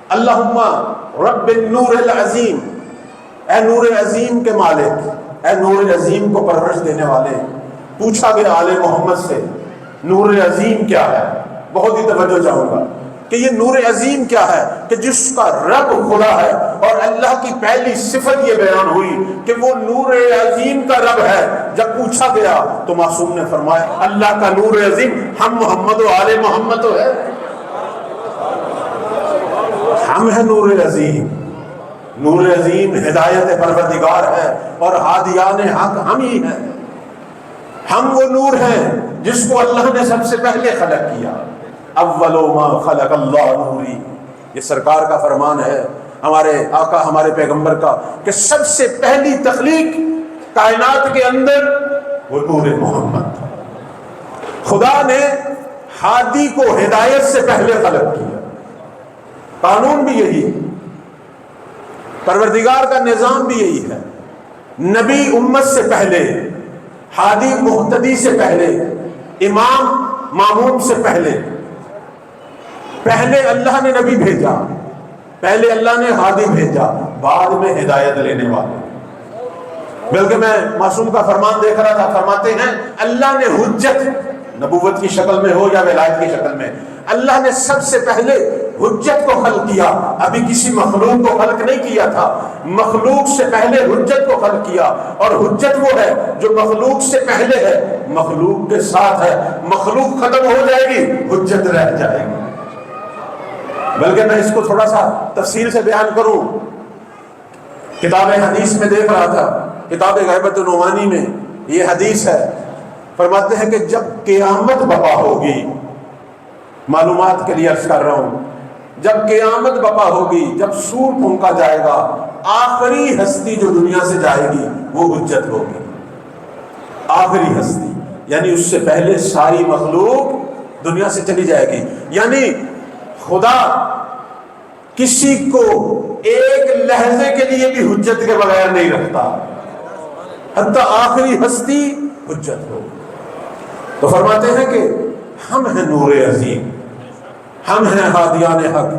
اللہم رب النور العظیم، اے نور عظیم کے مالک، اے نور عظیم کو پرورش دینے والے۔ پوچھا گیا آل محمد سے نور عظیم کیا ہے؟ بہت ہی توجہ چاہوں گا کہ یہ نور عظیم کیا ہے، کہ جس کا رب خدا ہے، اور اللہ کی پہلی صفت یہ بیان ہوئی کہ وہ نور عظیم کا رب ہے۔ جب پوچھا گیا تو معصوم نے فرمایا اللہ کا نور عظیم ہم محمد و آل محمد تو ہے، ہم ہے نور عظیم۔ نور عظیم ہدایت پروردگار ہے اور ہادیان حق ہم ہی ہیں۔ ہم وہ نور ہیں جس کو اللہ نے سب سے پہلے خلق کیا۔ اول ما خلق اللہ نوری، یہ سرکار کا فرمان ہے، ہمارے آقا ہمارے پیغمبر کا، کہ سب سے پہلی تخلیق کائنات کے اندر وہ نور محمد تھا۔ خدا نے ہادی کو ہدایت سے پہلے خلق کیا۔ قانون بھی یہی ہے، پروردگار کا نظام بھی یہی ہے۔ نبی امت سے پہلے، ہادی مہتدی سے پہلے، امام ماموم سے پہلے اللہ نے نبی بھیجا، پہلے اللہ نے ہادی بھیجا، بعد میں ہدایت لینے والے۔ بلکہ میں معصوم کا فرمان دیکھ رہا تھا، فرماتے ہیں اللہ نے حجت، نبوت کی شکل میں ہو یا ولایت کی شکل میں، اللہ نے سب سے پہلے حجت کو خلق کیا۔ ابھی کسی مخلوق کو خلق نہیں کیا تھا، مخلوق سے پہلے حجت کو خلق کیا، اور حجت وہ ہے جو مخلوق سے پہلے ہے، مخلوق کے ساتھ ہے۔ مخلوق ختم ہو جائے گی، حجت رہ جائے گی۔ بلکہ میں اس کو تھوڑا سا تفصیل سے بیان کروں، کتاب حدیث میں دیکھ رہا تھا، کتاب غیبت نعمانی میں یہ حدیث ہے، فرماتے ہیں کہ جب قیامت برپا ہوگی، معلومات کے لیے عرض کر رہا ہوں، جب قیامت برپا ہوگی، جب سور پھونکا جائے گا، آخری ہستی جو دنیا سے جائے گی وہ حجت ہوگی۔ آخری ہستی یعنی اس سے پہلے ساری مخلوق دنیا سے چلی جائے گی۔ یعنی خدا کسی کو ایک لحظے کے لیے بھی حجت کے بغیر نہیں رکھتا، حتی آخری ہستی حجت ہو۔ تو فرماتے ہیں کہ ہم ہیں نور عظیم، ہم ہیں ہادیان حق،